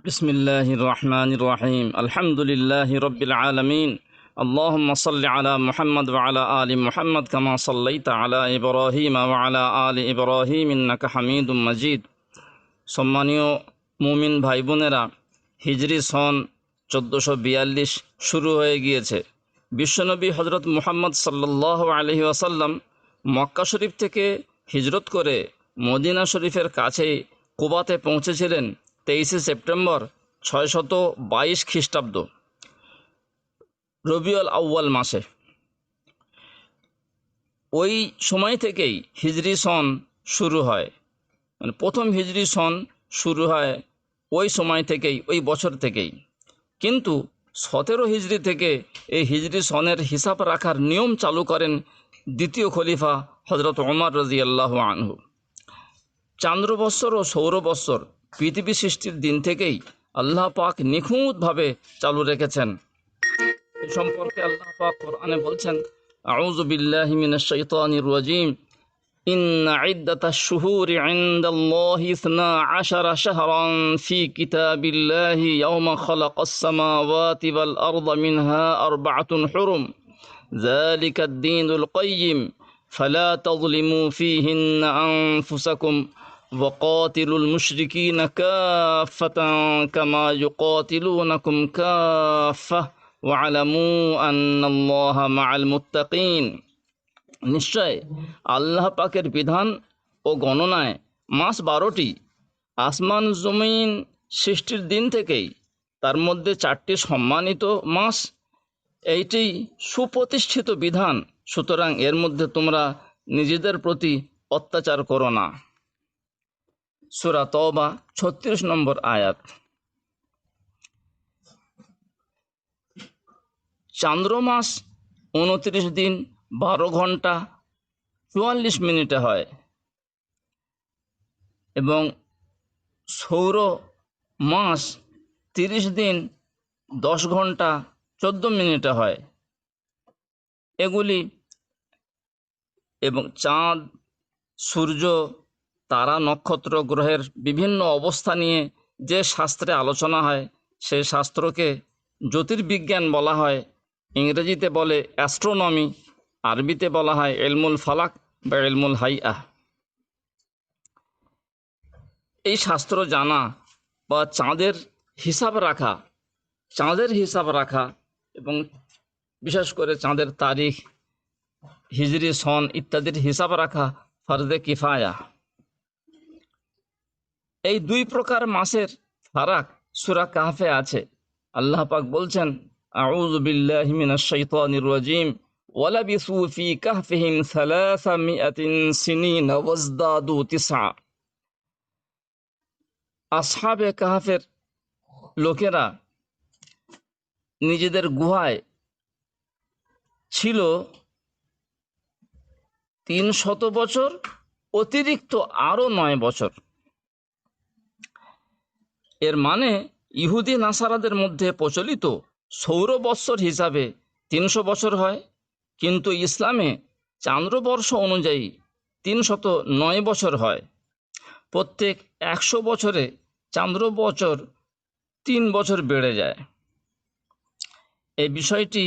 বিসমিল্লাহির রহমানির রহিম। আলহামদুলিল্লাহি রাব্বিল আলামিন। আল্লাহুম্মা সাল্লি আলা মুহাম্মদ ওয়া আলা আলি মুহাম্মদ কামা সাল্লাইতা আলা ইব্রাহিম ওয়া আলা আলি ইব্রাহিম ইন্নাকা হামিদুম মাজিদ। সম্মানীয় মুমিন ভাই বোনেরা, হিজরি সন 1442 শুরু হয়ে গিয়েছে। বিশ্বনবী হজরত মুহাম্মদ সাল্লাল্লাহু আলাইহি ওয়াসাল্লাম মক্কা শরীফ থেকে হিজরত করে মদিনা শরীফের কাছেই কুবাতে পৌঁছেছিলেন 23 সেপ্টেম্বর 622 খ্রিস্টাব্দ রবিউল আউয়াল মাসে। ওই সময় থেকেই হিজরি সন শুরু হয়, মানে প্রথম হিজরি সন শুরু হয় ওই সময় থেকেই, ওই বছর থেকেই। কিন্তু 17 হিজরি থেকে এই হিজরি সনের হিসাব রাখার নিয়ম চালু করেন দ্বিতীয় খলিফা হজরত ওমর রাদিয়াল্লাহু আনহু। চান্দ্রবৎসর ও সৌরবৎসর পৃথিবী সৃষ্টির দিন থেকেই আল্লাহ পাক নিখুঁতভাবে চালু রেখেছেন। এ সম্পর্কে আল্লাহ পাক কোরআনে বলছেন, আউযু বিল্লাহি মিনাশ শাইতানির রাজিম, ইন্না ইদ্দাতাশ শুহুরি ইনদাল্লাহি 12 শাহরান ফি কিতাবিল্লাহি ইয়াওমা খালাকাস সামাওয়াতি ওয়াল আরদা মিনহা আরবা'তুন হুরুম যালিকাদ দীনুল কাইয়্যিম ফালা তাযলিমু ফীহিন্না আনফুসাকুম وقاتلوا المشركين كافة كما يقاتلونكم كافة واعلموا أن الله مع المتقين। নিশ্চয় আল্লাহ পাকের বিধান ও গণনায় মাস 12টি আসমান জমিন সৃষ্টির দিন থেকেই, তার মধ্যে 4টি সম্মানিত মাস। এইটি সুপ্রতিষ্ঠিত বিধান, সুতরাং এর মধ্যে তোমরা নিজেদের প্রতি অত্যাচার করো না। সূরা তওবা 36 নম্বর আয়াত। চান্দ্রমাস 29 দিন 12 ঘন্টা 44 মিনিটে হয় এবং সৌর মাস 30 দিন 10 ঘন্টা 14 মিনিটে হয়। এগুলি এবং চাঁদ, সূর্য, তারা, নক্ষত্র, গ্রহের বিভিন্ন অবস্থা নিয়ে যে শাস্ত্রে আলোচনা হয় সেই শাস্ত্রকে জ্যোতির্বিজ্ঞান বলা হয়। ইংরেজিতে বলে অ্যাস্ট্রোনমি, আরবিতে বলা হয় ইলমুল ফালাক বা ইলমুল হাইয়া। এই শাস্ত্র জানা বা চাঁদের হিসাব রাখা এবং বিশেষ করে চাঁদের তারিখ, হিজরি সন ইত্যাদির হিসাব রাখা ফরজে কিফায়া। এই দুই প্রকার মাসের ফারাক সূরা কাহফে আছে। আল্লাহ পাক বলছেন, আউযু বিল্লাহি মিনাশ শাইতানির রাজিম, ওয়ালাবিসু ফি কাহফিহিম 300 সিনিন ওয়াজদাদু 9। আসহাবে কাহফের লোকেরা নিজেদের গুহায় ছিল 300 বছর, অতিরিক্ত আরো 9 বছর। এর মানে ইহুদি নাসারাদের মধ্যে প্রচলিত সৌর বৎসর হিসাবে 300 বছর হয়, কিন্তু ইসলামে চান্দ্রবর্ষ অনুযায়ী 309 বছর হয়। প্রত্যেক 100 বছরে চান্দ্র বছর 3 বছর বেড়ে যায়। এই বিষয়টি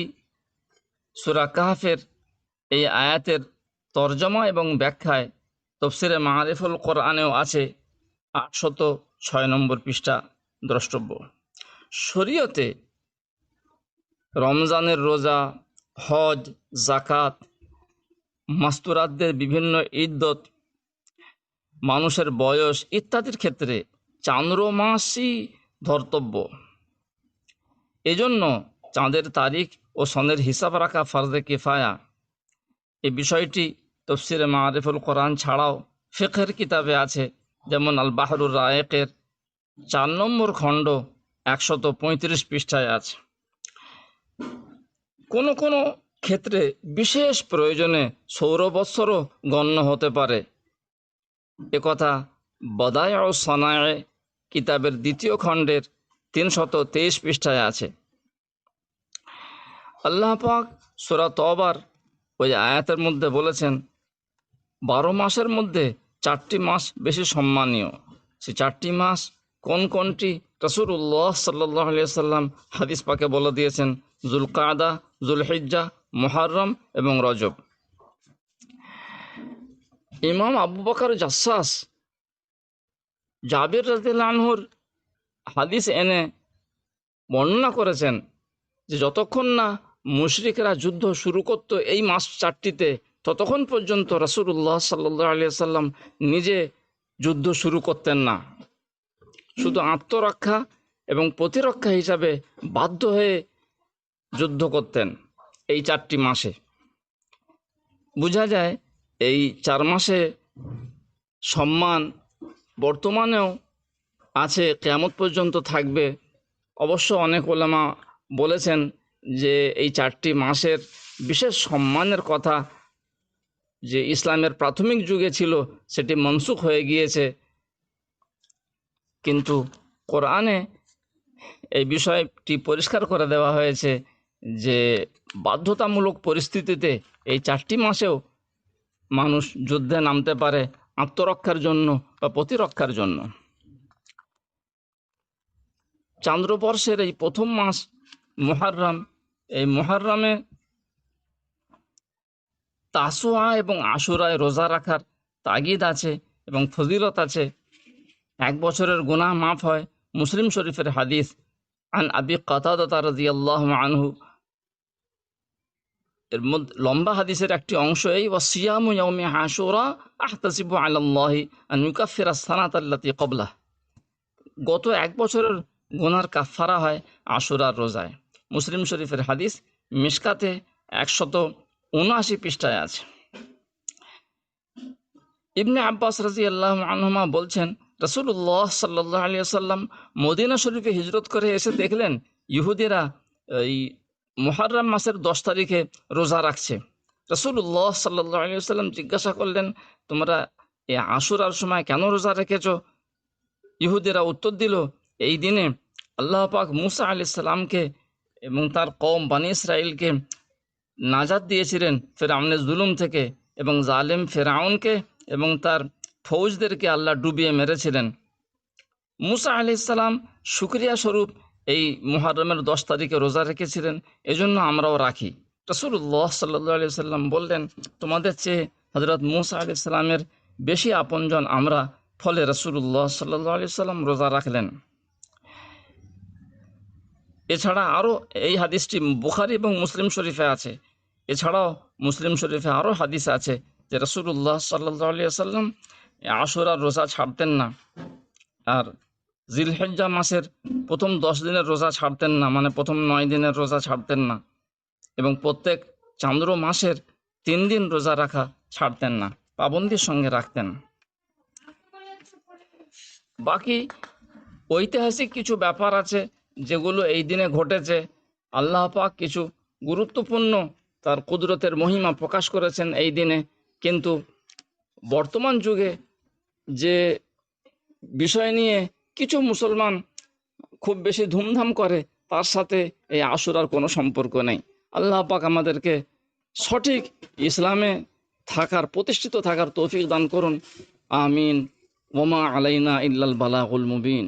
সূরা কাহফের এই আয়াতের তরজমা এবং ব্যাখ্যায় তাফসিরে মাআরিফুল কোরআনেও আছে, 806 নম্বর পৃষ্ঠা দ্রষ্টব্য। শরীয়তে রমজানের রোজা, হজ, জাকাত, মাস্তুরাতদের বিভিন্ন ইদ্দত, মানুষের বয়স ইত্যাদির ক্ষেত্রে চান্দ্র মাসই ধর্তব্য। এজন্য চাঁদের তারিখ ও সনের হিসাব রাখা ফরজে কিফায়া। এই বিষয়টি তাফসিরে মাআরিফুল কোরআন ছাড়াও ফিকহের কিতাবে আছে, যেমন আল বাহরুর রায়েকের 4 নম্বর খণ্ড 135 পৃষ্ঠায় আছে। কোনো কোনো ক্ষেত্রে বিশেষ প্রয়োজনে সৌরবৎসরও গণ্য হতে পারে। একথা বদায় ও সনায়ে কিতাবের 2য় খণ্ডের 323 পৃষ্ঠায় আছে। আল্লাহ পাক সূরা তওবার ওই আয়াতের মধ্যে বলেছেন, 12 মাসের মধ্যে 4টি মাস বেশি সম্মানীয়। সে 4টি মাস কোন কোনটি রাসূলুল্লাহ সাল্লাল্লাহু আলাইহি সাল্লাম হাদিস পাকে বলে দিয়েছেন, যুলকাদা, যুলহিজ্জা, মুহররম এবং রজব। ইমাম আবু বকর জাসসাস জাবির রাদিয়াল্লাহু আনহুর হাদিস এনে বর্ণনা করেছেন যে যতক্ষণ না মুশরিকরা যুদ্ধ শুরু করত এই মাস চারটিতে, ততক্ষণ পর্যন্ত রাসূলুল্লাহ সাল্লাল্লাহু আলাইহি সাল্লাম নিজে যুদ্ধ শুরু করতেন না। শুধু আত্মরক্ষা এবং প্রতিরক্ষা হিসাবে বাধ্য হয়ে যুদ্ধ করতেন এই চারটি মাসে। বোঝা যায় এই 4 মাসে সম্মান বর্তমানেও আছে, কিয়ামত পর্যন্ত থাকবে। অবশ্য অনেক ওলামা বলেছেন যে এই 4টি মাসের বিশেষ সম্মানের কথা যে ইসলামের প্রাথমিক যুগে ছিল সেটি মনসুখ হয়ে গিয়েছে, কিন্তু কোরআনে এই বিষয়টি পরিষ্কার করে দেওয়া হয়েছে যে বাধ্যতামূলক পরিস্থিতিতে এই 4টি মাসেও মানুষ যুদ্ধে নামতে পারে আত্মরক্ষার জন্য বা প্রতিরক্ষার জন্য। চান্দ্রবর্ষের এই প্রথম মাস মুহররম, এই মুহররমে তাসুয়া এবং আশুরায় রোজা রাখার তাগিদ আছে এবং ফজিলত আছে। 1 বছরের গুনাহ মাফ হয়। মুসলিম শরীফের হাদিস, আন আবি কাতাদা রাদিয়াল্লাহু আনহু, এর মধ্যে লম্বা হাদিসের একটি অংশ এই, ওয়াসিয়ামু ইয়াউমি আশুরা আহতাসিবু আলাল্লাহি আন ইউকাফিরা সানাতাল্লাতী ক্বাবলাহ। গত 1 বছরের গুনার কাফারা হয় আশুরার রোজায়। মুসলিম শরীফের হাদিস, মিশকাতে 179 পৃষ্ঠায় আছে। ইবনে আব্বাস রাদিয়াল্লাহু আনহুমা বলছেন, রাসূলুল্লাহ সাল্লাল্লাহু আলাইহি ওয়াসাল্লাম মদিনা শরীফে হিজরত করে এসে দেখলেন ইহুদিরা এই মুহররম মাসের 10 তারিখে রোজা রাখছে। রাসূলুল্লাহ সাল্লাল্লাহু আলাইহি ওয়াসাল্লাম জিজ্ঞাসা করলেন, তোমরা এই আশুরার সময় কেন রোজা রেখেছো? ইহুদিরা উত্তর দিল, এই দিনে আল্লাহ পাক মুসা আলাইহিস সালামকে এবং তার কওম বনি ইসরাইলকে নাজাত দিয়েছিলেন ফেরাউনের জুলুম থেকে, এবং জালেম ফেরাউনকে এবং তার ফৌজদেরকে আল্লাহ ডুবিয়ে মেরেছিলেন। মুসা আলাইহিস সালাম শুকরিয়া স্বরূপ এই মুহররমের 10 তারিখে রোজা রেখেছিলেন, এজন্য আমরাও রাখি। রাসূলুল্লাহ সাল্লাল্লাহু আলাইহি সাল্লাম বললেন, তোমাদের চেয়ে হযরত মুসা আলাইহিস সালামের বেশি আপনজন আমরা। ফলে রাসূলুল্লাহ সাল্লাল্লাহু আলাইহি সাল্লাম রোজা রাখলেন। এছাড়া আরও এই হাদিসটি বুখারী এবং মুসলিম শরীফে আছে। এছাড়াও মুসলিম শরীফে আরও হাদিস আছে যে রাসূলুল্লাহ সাল্লাল্লাহু আলাইহি সাল্লাম আশুরার রোজা ছাড়তেন না, আর জিলহিজ্জা মাসের প্রথম 10 দিনের রোজা ছাড়তেন না, মানে প্রথম 9 দিনের রোজা ছাড়তেন না, এবং প্রত্যেক চান্দ্র মাসের 3 দিন রোজা রাখা ছাড়তেন না, পাবন্দির সঙ্গে রাখতেন। বাকি ঐতিহাসিক কিছু ব্যাপার আছে যেগুলো এই দিনে ঘটেছে। আল্লাহ পাক কিছু গুরুত্বপূর্ণ তার কুদরতের মহিমা প্রকাশ করেছেন এই দিনে, কিন্তু বর্তমান যুগে যে বিষয় নিয়ে কিছু মুসলমান খুব বেশি ধুমধাম করে, তার সাথে এই আশুরার কোনো সম্পর্ক নেই। আল্লাহ পাক আমাদেরকে সঠিক ইসলামে থাকার, প্রতিষ্ঠিত থাকার তৌফিক দান করুন। আমিন। ওমা আলাইনা ইল্লাল বালাগুল মুবিন।